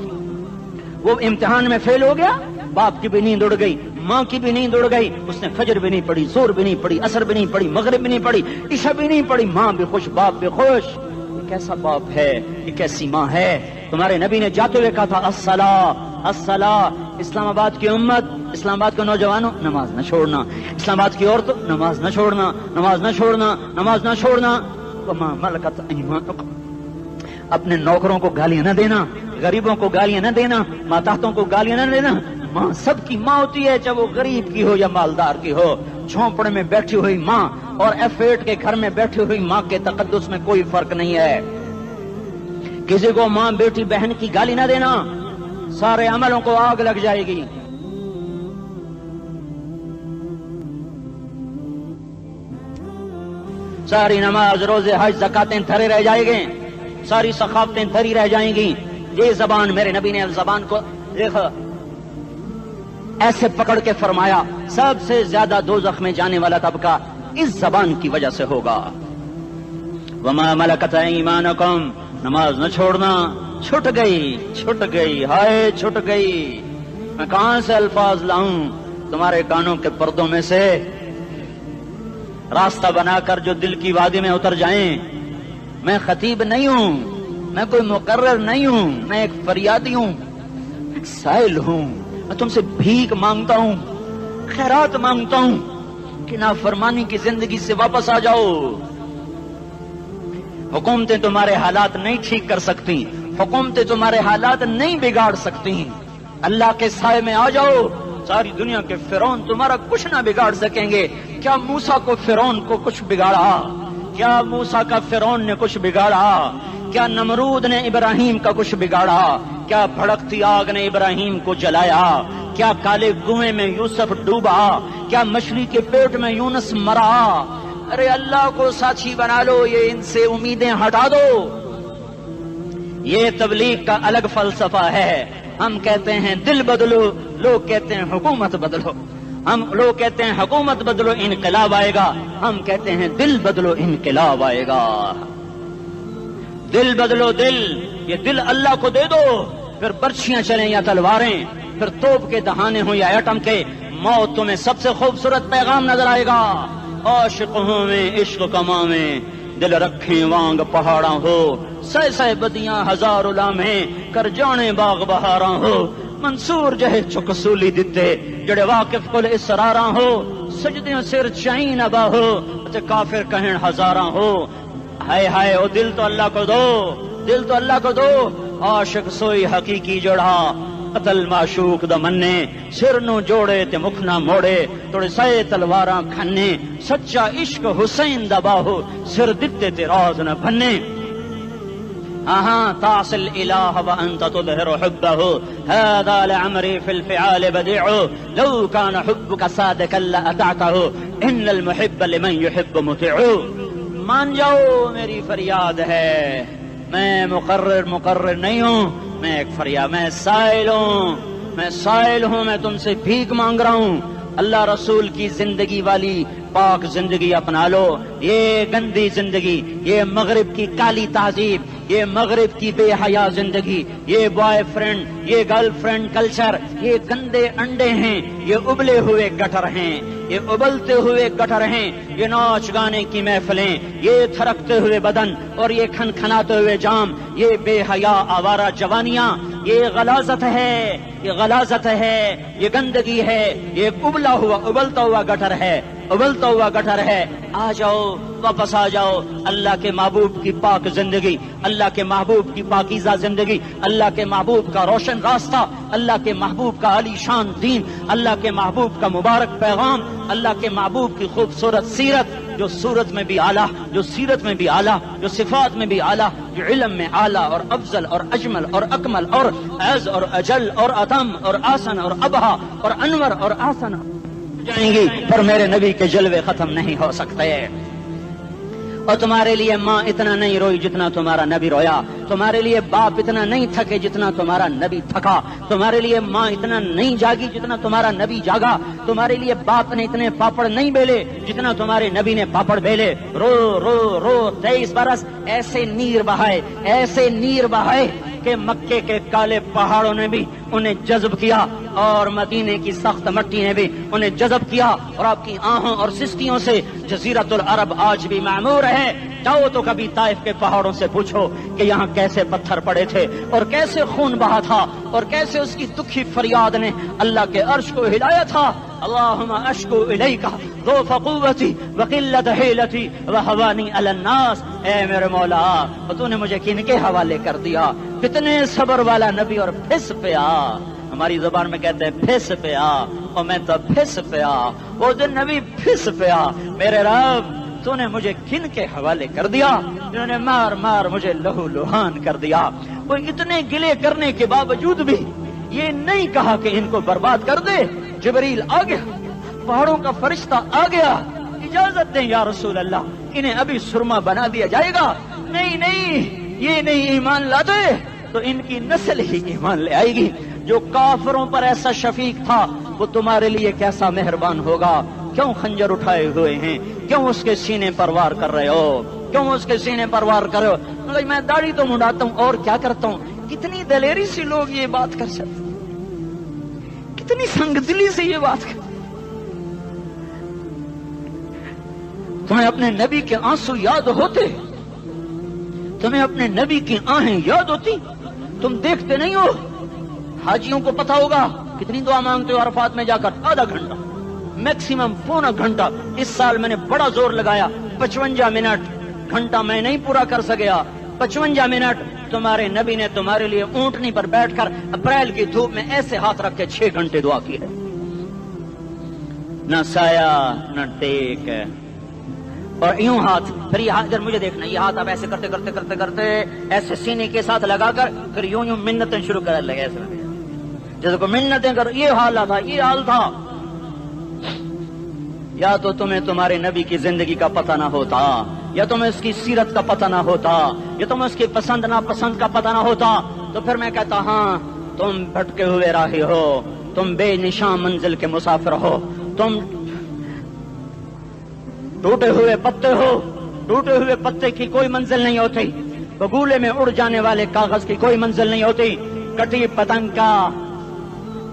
وہ امتحان میں فیل ہو گیا، باپ کی بھی نیند اڑ گئی، ماں کی بھی نیند اڑ گئی، اس نے فجر بھی نہیں پڑھی، زور بھی نہیں پڑھی، عصر بھی نہیں پڑھی، مغرب بھی نہیں پڑھی، عشاء بھی نہیں پڑھی. ماں بھی خوش، باپ بھی خوش. یہ کیسا باپ ہے، یہ کیسی ماں ہے. تمہارے نبی نے جاتے ہوئے کہا تھا الصلاۃ الصلاۃ، اسلام آباد کی امت، اسلام آباد کے نوجوانوں، نماز نہ چھوڑنا، اسلام آباد کی عورتوں، نماز نہ چھوڑنا، نماز نہ چھوڑنا، نماز نہ چھوڑنا۔ وما ملکت ایمانکم، اپنے نوکروں کو گالیاں نہ دینا، غریبوں کو گالیاں نہ دینا، ماتحتوں کو گالیاں نہ دینا۔ ماں سب کی ماں ہوتی ہے، چاہے وہ غریب کی ہو یا مالدار کی ہو۔ جھونپڑے میں بیٹھی ہوئی ماں اور F8 کے گھر میں بیٹھی ہوئی ماں کے تقدس میں کوئی فرق نہیں ہے۔ کسی کو ماں بیٹی بہن کی گالی نہ دینا، سارے عملوں کو آگ لگ جائے گی۔ ساری نماز، روزے، حج، زکاتیں دھرے رہ جائیں گے، ساری ثقافتیں دھری رہ جائیں گی۔ یہ زبان، میرے نبی نے زبان کو دیکھو ایسے پکڑ کے فرمایا سب سے زیادہ دوزخ میں جانے والا طبقہ اس زبان کی وجہ سے ہوگا۔ وما ملکت ایمانکم، نماز نہ چھوڑنا۔ چھٹ گئی، ہائے چھٹ گئی۔ میں کہاں سے الفاظ لاؤں تمہارے کانوں کے پردوں میں سے، راستہ بنا کر جو دل کی وادی میں اتر جائیں۔ میں خطیب نہیں ہوں، میں کوئی مقرر نہیں ہوں، میں ایک فریادی ہوں، ایک سائل ہوں۔ میں تم سے بھیک مانگتا ہوں، خیرات مانگتا ہوں کہ نافرمانی کی زندگی سے واپس آ جاؤ۔ حکومتیں تمہارے حالات نہیں ٹھیک کر سکتی، حکومتیں تمہارے حالات نہیں بگاڑ سکتی۔ اللہ کے سائے میں آ جاؤ، ساری دنیا کے فرعون تمہارا کچھ نہ بگاڑ سکیں گے۔ کیا موسیٰ کو فرعون کو کچھ بگاڑا؟ کیا موسیٰ کا فرعون نے کچھ بگاڑا؟ کیا نمرود نے ابراہیم کا کچھ بگاڑا؟ کیا بھڑکتی آگ نے ابراہیم کو جلایا؟ کیا کالے کنویں میں یوسف ڈوبا؟ کیا مچھلی کے پیٹ میں یونس مرا؟ ارے اللہ کو ساتھی بنا لو، یہ ان سے امیدیں ہٹا دو۔ یہ تبلیغ کا الگ فلسفہ ہے۔ ہم کہتے ہیں دل بدلو، لوگ کہتے ہیں حکومت بدلو۔ لوگ کہتے ہیں حکومت بدلو انقلاب آئے گا، ہم کہتے ہیں دل بدلو انقلاب آئے گا۔ دل بدلو، دل، یہ دل اللہ کو دے دو، پھر برچھیاں چلیں یا تلواریں، پھر توپ کے دہانے ہوں یا ایٹم کے، موت تمہیں سب سے خوبصورت پیغام نظر آئے گا۔ عاشقوں میں عشق کما میں دل رکھیں وانگ پہاڑاں ہو، سہ بدیاں ہزار لامیں کر جانے باغ بہاراں ہو، منصور جہے چکسولی دتے جڑے واقف کل اسراراں ہو، سجدیوں سر چائیں نبا ہو کافر کہیں ہزاراں ہو۔ ہائے ہائے او دل تو اللہ کو دو، دل تو اللہ کو دو۔ عاشق سوئی حقیقی جوڑا قتل معشوق دا مننے، سر نو جوڑے تے مکھ نہ موڑے، توڑے سائے تلواراں کھنے، سچا عشق حسین دا باہو سر دتے تے راز نہ بھنے۔ تعصي الإله وأنت تظهر حبه، هذا لعمري في الفعال بديع، لو كان حبك صادقا لأطعته، إن المحب لمن يحب مطيع۔ مان جاؤ میری فریاد ہے، میں مقرر نہیں ہوں، میں ایک فریاد، میں سائل ہوں، میں تم سے بھیک مانگ رہا ہوں۔ اللہ رسول کی زندگی والی پاک زندگی اپنا لو۔ یہ گندی زندگی، یہ مغرب کی کالی تہذیب، یہ مغرب کی بے حیا زندگی، یہ بوائے فرینڈ، یہ گرل فرینڈ کلچر، یہ گندے انڈے ہیں، یہ ابلے ہوئے گٹر ہیں، یہ ابلتے ہوئے گٹر ہیں، یہ ناچ گانے کی محفلیں، یہ تھرکتے ہوئے بدن اور یہ کھنکھناتے ہوئے جام، یہ بے حیا آوارہ جوانیاں، یہ غلاظت ہے، یہ غلاظت ہے، یہ گندگی ہے، یہ ابلتا ہوا گٹر ہے، ابلتا ہوا گٹر ہے۔ آ جاؤ، واپس آ جاؤ اللہ کے محبوب کی پاک زندگی، اللہ کے محبوب کی پاکیزہ زندگی، اللہ کے محبوب کا روشن راستہ، اللہ کے محبوب کا علی شان دین، اللہ کے محبوب کا مبارک پیغام، اللہ کے محبوب کی خوبصورت سیرت، جو صورت میں بھی اعلیٰ، جو سیرت میں بھی اعلیٰ، جو صفات میں بھی اعلیٰ، جو علم میں اعلیٰ اور افضل اور اجمل اور اکمل اور اعز اور اجل اور اتم اور آسن اور ابہا اور انور اور آسن جائیں گی، پر میرے نبی کے جلوے ختم نہیں ہو سکتے۔ اور تمہارے لیے ماں اتنا نہیں روئی جتنا تمہارا نبی رویا، تمہارے لیے باپ اتنا نہیں تھکے جتنا تمہارا نبی تھکا، تمہارے لیے ماں اتنا نہیں جاگی جتنا تمہارا نبی جاگا، تمہارے لیے باپ نے اتنے پاپڑ نہیں بیلے جتنا تمہارے نبی نے پاپڑ بیلے۔ رو رو رو 23 برس ایسے نیر بہائے کہ مکے کے کالے پہاڑوں نے بھی انہیں جذب کیا اور مدینے کی سخت مٹی نے بھی انہیں جذب کیا، اور آپ کی آہوں اور سستیوں سے جزیرت العرب آج بھی معمور ہے۔ جاؤ تو کبھی طائف کے پہاڑوں سے پوچھو کہ یہاں کیسے پتھر پڑے تھے اور کیسے خون بہا تھا اور کیسے اس کی دکھی فریاد نے اللہ کے عرش کو ہلایا تھا۔ اللہم اشکو الیکا ضعف قوتی وقلت حیلتی وہوانی علی الناس، اے میرے مولا تو نے مجھے کن کے حوالے کر دیا؟ کتنے صبر والا نبی، اور پھس پیا، ہماری زبان میں کہتے ہیں پھس پیا، اور میں تو پھس پیا، وہ دن نبی پھس پیا، میرے رب تو نے مجھے کن کے حوالے کر دیا جنہوں نے مار مار مجھے لہو لہان کر دیا۔ وہ اتنے گلے کرنے کے باوجود بھی یہ نہیں کہا کہ ان کو برباد کر دے۔ جبریل آ گیا، پہاڑوں کا فرشتہ آ گیا، اجازت دیں یا رسول اللہ، انہیں ابھی سرما بنا دیا جائے گا۔ نہیں نہیں، یہ نہیں ایمان لاتے تو ان کی نسل ہی ایمان لے آئے گی۔ جو کافروں پر ایسا شفیق تھا وہ تمہارے لیے کیسا مہربان ہوگا۔ کیوں خنجر اٹھائے ہوئے ہیں؟ کیوں اس کے سینے پر وار کر رہے ہو؟ کیوں اس کے سینے پر وار کر رہے ہو؟ میں داڑھی تو منڈاتا ہوں اور کیا کرتا ہوں۔ کتنی دلیری سے لوگ یہ بات کر سکتے، کتنی سنگ دلی سے یہ بات کر۔ تمہیں اپنے نبی کے آنسو یاد ہوتے؟ تمہیں اپنے نبی کی آہیں یاد ہوتی؟ تم دیکھتے نہیں ہو؟ حاجیوں کو پتا ہوگا کتنی دعا مانگتے ہو عرفات میں جا کر؟ آدھا گھنٹہ، میکسیمم پونا گھنٹہ۔ اس سال میں نے بڑا زور لگایا، 55 منٹ، گھنٹہ میں نہیں پورا کر سکیا، 55 منٹ تمہارے نبی نے تمہارے لیے اونٹنی پر بیٹھ کر اپریل کی دھوپ میں ایسے ہاتھ رکھ کے 6 گھنٹے دعا کی ہے۔ نہ سایہ نہ ٹیک، اور یوں ہاتھ، پھر یہ ہاتھ ادھر مجھے دیکھنا، یہ ہاتھ آپ ایسے کرتے کرتے کرتے کرتے ایسے سینے کے ساتھ لگا کر پھر یوں یوں منتیں شروع کر لگے، ایسے جیسے کو منتیں کر۔ یہ حال تھا، یہ حال تھا۔ یا تو تمہیں تمہارے نبی کی زندگی کا پتہ نہ ہوتا، یا تمہیں اس کی سیرت کا پتہ نہ ہوتا، یا تمہیں اس کی پسند ناپسند کا پتہ نہ ہوتا، تو پھر میں کہتا ہاں تم بھٹکے ہوئے راہی ہو، تم بے نشان منزل کے مسافر ہو، تم ٹوٹے ہوئے پتے ہو۔ ٹوٹے ہوئے پتے کی کوئی منزل نہیں ہوتی، بگولے میں اڑ جانے والے کاغذ کی کوئی منزل نہیں ہوتی، کٹی پتنگ کا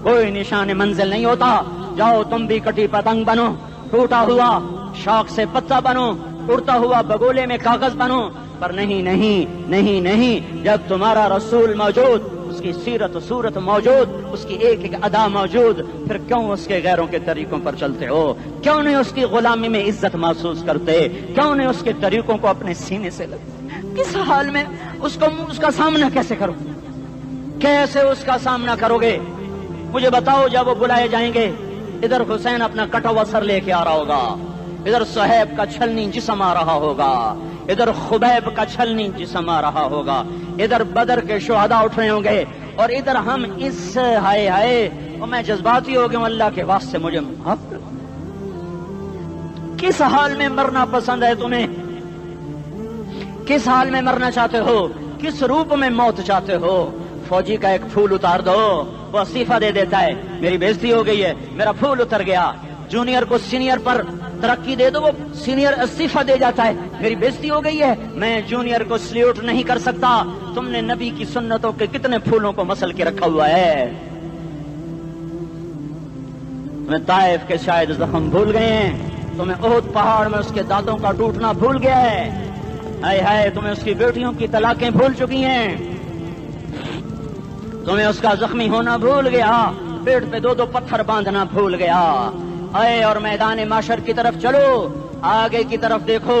کوئی نشان منزل نہیں ہوتا۔ جاؤ تم بھی کٹی پتنگ بنو، ٹوٹا ہوا شاخ سے پتا بنو، اڑتا ہوا بگولے میں کاغذ بنو، پر نہیں نہیں نہیں نہیں، جب تمہارا رسول موجود، اس کی سیرت و صورت موجود، اس کی ایک ایک ادا موجود، پھر کیوں اس کے غیروں کے طریقوں پر چلتے ہو؟ کیوں نہیں اس کی غلامی میں عزت محسوس کرتے؟ کیوں نہیں اس کے طریقوں کو اپنے سینے سے لگتے؟ کس حال میں اس کا سامنا کیسے کرو؟ کیسے اس کا سامنا کرو گے؟ مجھے بتاؤ، جب وہ بلائے جائیں گے، ادھر حسین اپنا کٹا ہوا سر لے کے آ رہا ہوگا، ادھر صہیب کا چھلنی جسم آ رہا ہوگا، ادھر خبیب کا چھلنی جسم آ رہا ہوگا، ادھر بدر کے شہداء اٹھ رہے ہوں گے، اور ادھر ہم اس ہائے ہائے، اور میں جذباتی ہو گیا ہوں، اللہ کے واسطے مجھے معاف کر۔ کس حال میں مرنا پسند ہے تمہیں؟ کس حال میں مرنا چاہتے ہو؟ کس روپ میں موت چاہتے ہو؟ فوجی کا ایک پھول اتار دو، وہ استعفیٰ دے دیتا ہے، میری بےزتی ہو گئی ہے، میرا پھول اتر گیا۔ جونیئر کو سینئر پر ترقی دے دو، وہ سینئر استعفیٰ دے جاتا ہے، میری بےزتی ہو گئی ہے، میں جونیئر کو سلیوٹ نہیں کر سکتا۔ تم نے نبی کی سنتوں کے کتنے پھولوں کو مسل کے رکھا ہوا ہے؟ تمہیں طائف کے شاید زخم بھول گئے ہیں، تمہیں احد پہاڑ میں اس کے دانتوں کا ٹوٹنا بھول گیا ہے، ہائے ہائے تمہیں اس کی بیٹیوں کی طلاقیں بھول چکی ہیں، تمہیں اس کا زخمی ہونا بھول گیا، پیٹ پہ 2 پتھر باندھنا بھول گیا۔ آئے اور میدان معاشر کی طرف چلو، آگے کی طرف دیکھو۔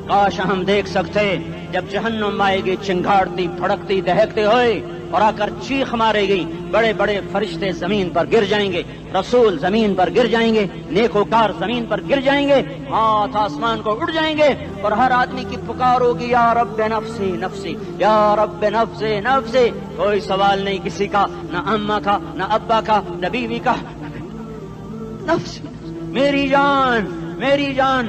کاش ہم دیکھ سکتے جب جہنم آئے گی چنگاڑتی بھڑکتی دہکتے ہوئے اور آ کر چیخ مارے گی، بڑے بڑے فرشتے زمین پر گر جائیں گے، رسول زمین پر گر جائیں گے، نیکوکار زمین پر گر جائیں گے، ہاتھ آسمان کو اڑ جائیں گے، اور ہر آدمی کی پکار ہوگی، یا رب نفسی نفسی، یا رب نفسی نفسی۔ کوئی سوال نہیں کسی کا، نہ اماں کا، نہ ابا کا، نہ بیوی کا، نفس میری جان میری جان۔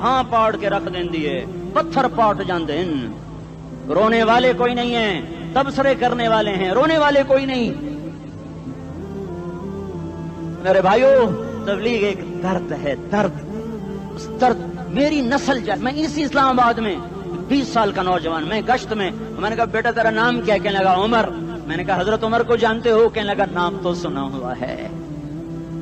ہاں پاڑ کے رکھ دیں دیے پتھر پاٹ جاندے ہیں. رونے والے کوئی نہیں ہیں، تبصرے کرنے والے ہیں، رونے والے کوئی نہیں. میرے بھائیو تبلیغ ایک درد ہے، درد. اس درد میری نسل جائے. میں اسی اسلام آباد میں 20 سال کا نوجوان، میں گشت میں نے کہا بیٹا تیرا نام کیا؟ کہنے لگا عمر. میں نے کہا حضرت عمر کو جانتے ہو؟ کہنے لگا نام تو سنا ہوا ہے.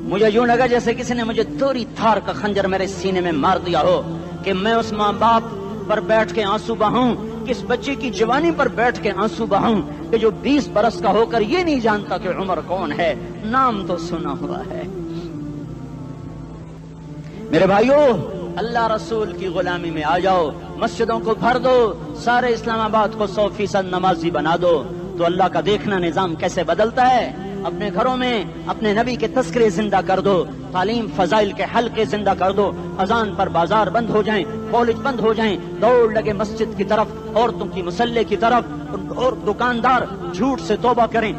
مجھے یوں لگا جیسے کسی نے مجھے دوری تھار کا خنجر میرے سینے میں مار دیا ہو کہ میں اس ماں باپ پر بیٹھ کے آنسو بہاؤں، کس بچے کی جوانی پر بیٹھ کے آنسو بہاؤں کہ جو 20 برس کا ہو کر یہ نہیں جانتا کہ عمر کون ہے. نام تو سنا ہوا ہے. میرے بھائیو اللہ رسول کی غلامی میں آ جاؤ، مسجدوں کو بھر دو، سارے اسلام آباد کو 100% نمازی بنا دو، تو اللہ کا دیکھنا نظام کیسے بدلتا ہے. اپنے گھروں میں اپنے نبی کے تذکرے زندہ کر دو، تعلیم فضائل کے حلقے زندہ کر دو. اذان پر بازار بند ہو جائیں، کالج بند ہو جائیں، دوڑ لگے مسجد کی طرف، عورتوں کی مصلے کی طرف. اور دکاندار جھوٹ سے توبہ کریں،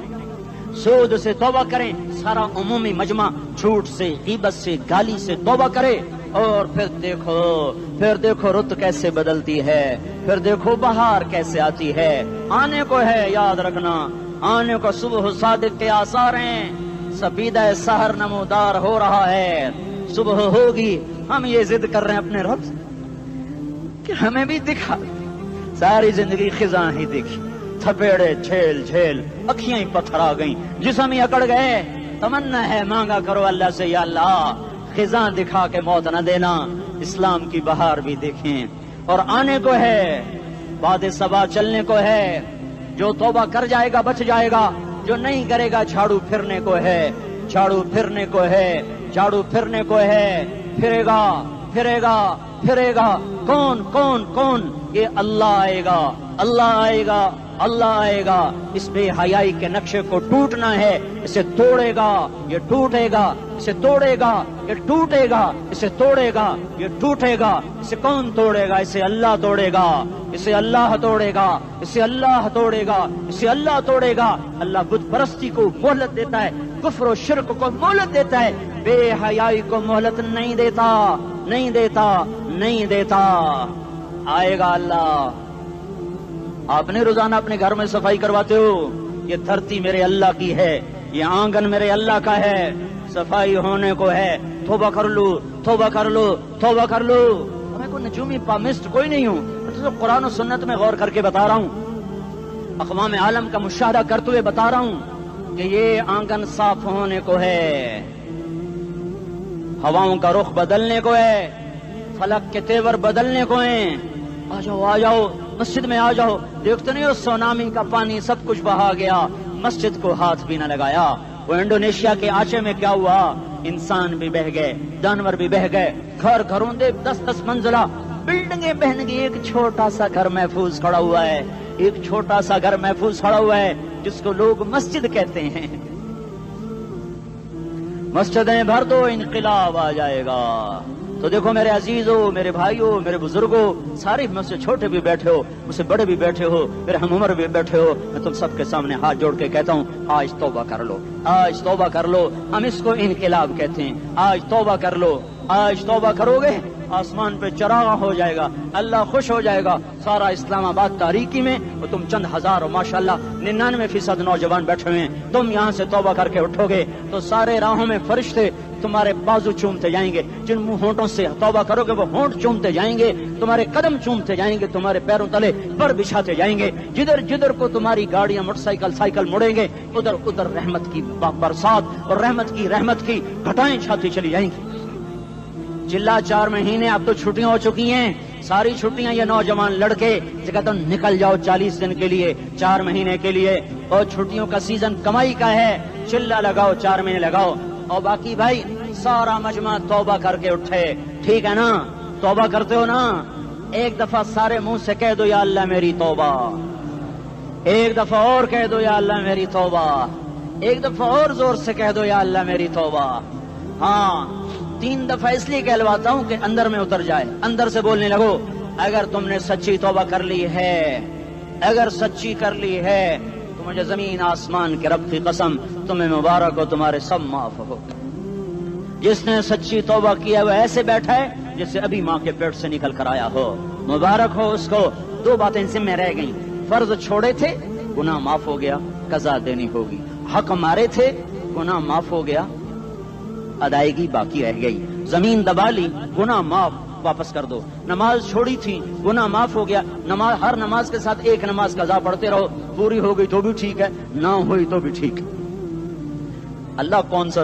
سود سے توبہ کریں. سارا عمومی مجمع جھوٹ سے، غیبت سے، گالی سے توبہ کرے. اور پھر دیکھو رت کیسے بدلتی ہے، پھر دیکھو بہار کیسے آتی ہے. آنے کو ہے، یاد رکھنا آنے کو. صبح صادق کے آثار ہیں، سپیدہ سحر نمودار ہو رہا ہے. صبح ہوگی، ہم یہ ضد کر رہے ہیں اپنے رب کہ ہمیں بھی دکھا. ساری زندگی خزاں ہی دکھی، تھپیڑے جھیل جھیل، اکھیاں ہی پتھر آ گئیں، جسم ہی اکڑ گئے. تمنا ہے مانگا کرو اللہ سے، یا اللہ خزاں دکھا کے موت نہ دینا، اسلام کی بہار بھی دیکھیں. اور آنے کو ہے، باد صبا چلنے کو ہے. جو توبہ کر جائے گا بچ جائے گا، جو نہیں کرے گا جھاڑو پھرنے کو ہے، جھاڑو پھرنے کو ہے، جھاڑو پھرنے کو ہے. پھرے گا پھرے گا پھرے گا. کون کون کون؟ یہ اللہ آئے گا، اللہ آئے گا، اللہ آئے گا. اس بے حیائی کے نقشے کو ٹوٹنا ہے. اسے توڑے گا یہ ٹوٹے گا، اسے توڑے گا یہ ٹوٹے گا، اسے توڑے گا یہ ٹوٹے گا. اسے کون توڑے گا؟ اسے اللہ توڑے گا، اسے اللہ توڑے گا، اسے اللہ توڑے گا، اسے اللہ توڑے گا. اللہ بت پرستی کو مہلت دیتا ہے، کفر و شرک کو مہلت دیتا ہے، بے حیائی کو مہلت نہیں دیتا، نہیں دیتا، نہیں دیتا. آئے گا اللہ. آپ نے روزانہ اپنے گھر میں صفائی کرواتے ہو. یہ دھرتی میرے اللہ کی ہے، یہ آنگن میرے اللہ کا ہے، صفائی ہونے کو ہے. توبہ کر لو، توبہ کر لو، توبہ کر لو. میں کوئی نجومی پامسٹ کوئی نہیں ہوں، تو قرآن و سنت میں غور کر کے بتا رہا ہوں، اقوام عالم کا مشاہدہ کرتے ہوئے بتا رہا ہوں کہ یہ آنگن صاف ہونے کو ہے، ہواؤں کا رخ بدلنے کو ہے، فلک کے تیور بدلنے کو ہیں. آ جاؤ آ جاؤ، مسجد میں آ جاؤ. دیکھتے نہیں ہو سونامی کا پانی سب کچھ بہا گیا، مسجد کو ہاتھ بھی نہ لگایا. وہ انڈونیشیا کے آچے میں کیا ہوا؟ انسان بھی بہ گئے، جانور بھی بہ گئے. گھر گھروں دے 10-10 منزلہ بلڈنگیں بہن گئی. ایک چھوٹا سا گھر محفوظ کھڑا ہوا ہے، ایک چھوٹا سا گھر محفوظ کھڑا ہوا ہے جس کو لوگ مسجد کہتے ہیں. مسجدیں بھر دو، انقلاب آ جائے گا. تو دیکھو میرے عزیزو، میرے بھائیو، میرے بزرگوں، سارے مجھ سے چھوٹے بھی بیٹھے ہو، مجھ سے بڑے بھی بیٹھے ہو، میرے ہم عمر بھی بیٹھے ہو. میں تم سب کے سامنے ہاتھ جوڑ کے کہتا ہوں آج توبہ کر لو، آج توبہ کر لو. ہم اس کو انقلاب کہتے ہیں. آج توبہ کر لو. آج توبہ کرو گے آسمان پہ چراغ ہو جائے گا، اللہ خوش ہو جائے گا. سارا اسلام آباد تاریکی میں وہ تم چند ہزار اور ماشاءاللہ 99% نوجوان بیٹھے ہوئے ہیں. تم یہاں سے توبہ کر کے اٹھو گے تو سارے راہوں میں فرشتے تمہارے بازو چومتے جائیں گے. جن منہ ہونٹوں سے توبہ کرو گے وہ ہونٹ چومتے جائیں گے، تمہارے قدم چومتے جائیں گے، تمہارے پیروں تلے پر بچھاتے جائیں گے. جدھر جدھر کو تمہاری گاڑیاں موٹر سائیکل مڑیں گے ادھر ادھر رحمت کی برسات اور رحمت کی گھٹائیں چھاتی چلی جائیں گی. چلا 4 مہینے اب تو چھٹیاں ہو چکی ہیں، ساری چھٹیاں یہ نوجوان لڑکے کہتے ہیں نکل جاؤ 40 دن کے لیے، 4 مہینے کے لیے. اور چھٹیوں کا سیزن کمائی کا ہے، چلا لگاؤ، 4 مہینے لگاؤ. اور باقی بھائی سارا مجمع توبہ کر کے اٹھے. ٹھیک ہے نا؟ توبہ کرتے ہو نا؟ ایک دفعہ سارے منہ سے کہہ دو یا اللہ میری توبہ. ایک دفعہ اور کہہ دو یا اللہ میری توبہ. ایک دفعہ اور زور سے کہہ دو یا اللہ میری توبہ. ہاں 3 دفعہ اس لیے کہلواتا ہوں کہ اندر میں اتر جائے. اندر سے بولنے لگو اگر تم نے سچی توبہ کر لی ہے، اگر سچی کر لی ہے تو مجھے زمین آسمان کے رب کی قسم تمہیں مبارک ہو، تمہارے سب معاف ہو. جس نے سچی توبہ کیا وہ ایسے بیٹھا ہے جیسے ابھی ماں کے پیٹ سے نکل کر آیا ہو. مبارک ہو اس کو. 2 باتیں ذمہ رہ گئیں. فرض چھوڑے تھے، گناہ معاف ہو گیا، قضا دینی ہوگی. حق مارے تھے، گناہ معاف ہو گیا، ادائیگی باقی رہ گئی. زمین دبا لی، گناہ معاف، واپس کر دو. نماز چھوڑی تھی، گناہ معاف ہو گیا. نماز، ہر نماز کے ساتھ ایک نماز قضا پڑھتے رہو، پوری ہو گئی تو بھی ٹھیک ہے، نہ ہوئی تو بھی ٹھیک ہے. اللہ کون سا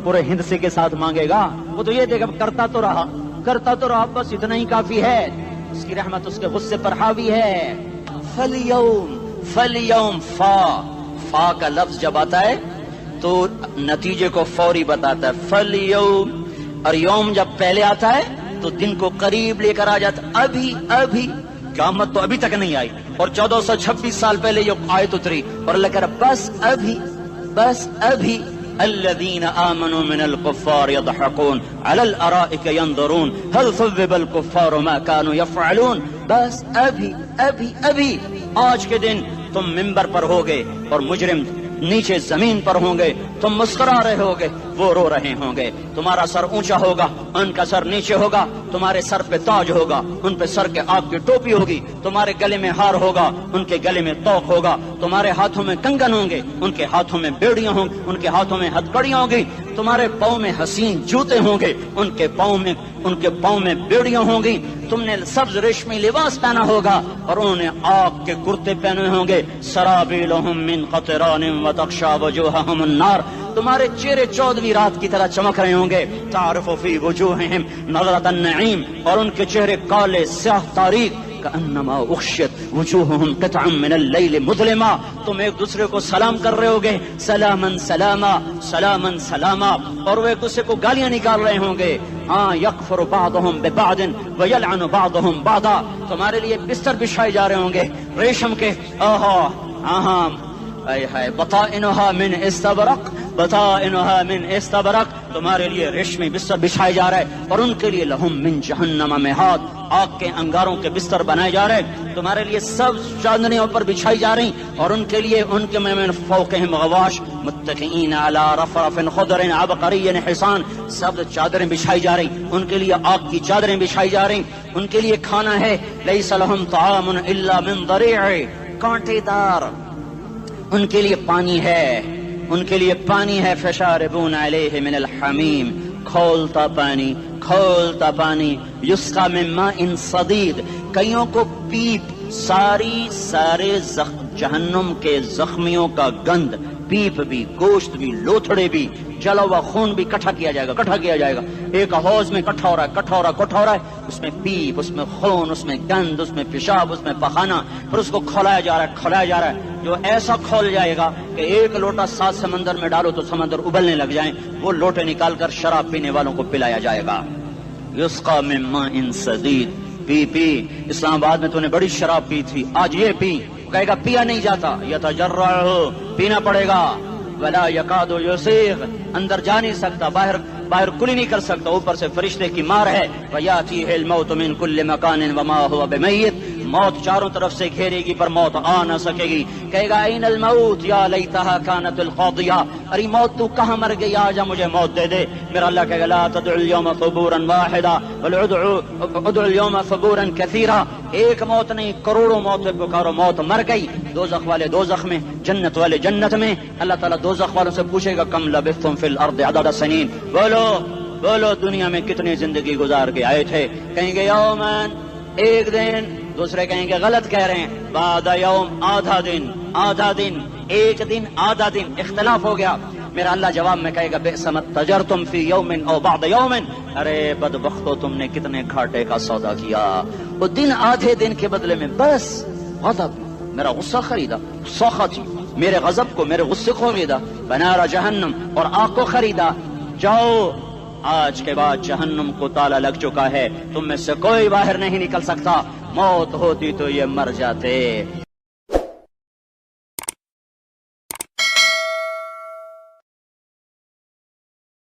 پورے ہند سے کے ساتھ مانگے گا؟ وہ تو یہ دیکھا کرتا تو رہا، بس اتنا ہی کافی ہے. اس کی رحمت اس کے غصے پر حاوی ہے. فَالْيَوْمِ فا کا لفظ جب آتا ہے تو نتیجے کو فوری بتاتا ہے. فَالْيَوْمِ، اور یوم جب پہلے آتا ہے تو دن کو قریب لے کر آ جاتا. ابھی قیامت تو ابھی تک نہیں آئی، اور 1426 سال پہلے یہ آیت اتری، اور اللہ کہہ رہا بس ابھی الذين آمنوا من الكفار يضحكون على الارائك ينظرون هل ثوب الكفار ما كانوا يفعلون. بس ابھی آج کے دن تم منبر پر ہوگے اور مجرم نیچے زمین پر ہوں گے. تم مسکرا رہے ہوگے، وہ رو رہے ہوں گے. تمہارا سر اونچا ہوگا، ان کا سر نیچے ہوگا. تمہارے سر پہ تاج ہوگا، ان پہ سر کے آگ کی ٹوپی ہوگی. تمہارے گلے میں ہار ہوگا، ان کے گلے میں توق ہوگا. تمہارے ہاتھوں میں کنگن ہوں گے، ان کے ہاتھوں میں بیڑیاں ہوں گی، ان کے ہاتھوں میں ہتھکڑیاں ہوں گی. تمہارے پاؤں میں حسین جوتے ہوں گے، ان کے پاؤں میں بیڑیاں ہوں گی. تم نے سبز ریشمی لباس پہنا ہوگا اور انہوں نے آگ کے کرتے پہنے ہوں گے. سرابیلہم من قطران وتغشی وجوہہم النار. تمہارے چہرے 14ویں رات کی طرح چمک رہے ہوں گے. تعرف فی وجوہہم نظرۃ النعیم، اور ان کے چہرے کالے سیاہ تاریک. کأنما اغشیت وجوہہم قطعا من اللیل مظلما. تم ایک دوسرے کو سلام کر رہے ہوگے، سلامن سلاما سلامن سلاما، اور وہ ایک دوسرے کو گالیاں نکال رہے ہوں گے. ہاں یکفر بعضهم ببعض ویلعن بعضهم بعضا. تمہارے لیے بستر بچھائے جا رہے ہوں گے ریشم کے. بطائنها من استبرق، بطائنها من استبرق. تمہارے لیے ریشمی بستر بچھائے جا رہے ہیں، اور ان کے لیے لہم من جہنم مہاد، آگ کے انگاروں کے بستر بنائے جا رہے ہیں. تمہارے لیے سب چادریں پر بچھائی جا رہی، اور ان کے لیے ان کے من فوقہم غواش متکئین علی رفرف خضر عبقری حصان. سب چادریں بچھائی جا رہی، ان کے لیے آگ کی چادریں بچھائی جا رہی. ان کے لیے کھانا ہے، لیس لہم طعام الا من ضریع، کانٹے دار. ان کے لیے پانی ہے، ان کے لیے پانی ہے. فشاربون علیہ من الحمیم، کھولتا پانی. یسقا من ماء صدید، کئیوں کو پیپ، سارے جہنم کے زخمیوں کا گند، پیپ بھی، گوشت بھی، لوتھڑے بھی، جلا ہوا خون بھی اکٹھا کیا جائے گا. ایک حوض میں اکٹھا ہو رہا ہے، اس میں پیپ، اس میں خون، اس میں گند، اس میں پیشاب، اس میں پخانا. پھر اس کو کھولایا جا رہا ہے. جو ایسا کھول جائے گا کہ 1 لوٹا 7 سمندر میں ڈالو تو سمندر ابلنے لگ جائیں. وہ لوٹے نکال کر شراب پینے والوں کو پلایا جائے گا. یسقا من ماء صدید. پی اسلام آباد میں تو نے بڑی شراب پی تھی، آج یہ پی. کہے گا پیا نہیں جاتا، یتجرعہ، پینا پڑے گا. ولا یکاد یسیغ، اندر جا نہیں سکتا، باہر کلی نہیں کر سکتا. اوپر سے فرشتے کی مار ہے. ویاتیہ الموت من کل مکان وما هو بمیت، موت چاروں طرف سے گھیرے گی پر موت آ نہ سکے گی. کہے گا این الموت یا لیتہا کانت القاضیہ، ارے موت تو کہاں مر گئی، آجا مجھے موت دے دے. میرا اللہ کہے گا لا تدعوا اليوم ثبورا واحدا بل ادعوا اليوم ثبورا کثیرا. ایک موت نہیں، کروڑوں موتیں پکارو. موت مر گئی. دوزخ والے دوزخ میں، جنت والے جنت میں. اللہ تعالیٰ دوزخ والوں سے پوچھے گا کم لبثتم فی الارض عدد سنین، بولو دنیا میں کتنی زندگی گزار کے آئے تھے. کہیں گے یومن، ایک دن. دوسرے کہیں گے غلط کہہ رہے ہیں، بعد یوم، آدھا دن، ایک دن، آدھا دن. اختلاف ہو گیا. میرا اللہ جواب میں کہے گا بئس ما تجرتم فی یوم او بعد یوم، ارے بدبختو تم نے کتنے گھاٹے کا سودا کیا. وہ دن، آدھے دن کے بدلے میں بس غضب، میرا غصہ خریدا، سخط میرے غضب کو، میرے غصے کو خریدا. بنار جہنم، اور آگ کو خریدا. جاؤ، آج کے بعد جہنم کو تالا لگ چکا ہے، تم میں سے کوئی باہر نہیں نکل سکتا. موت ہوتی تو یہ مر جاتے.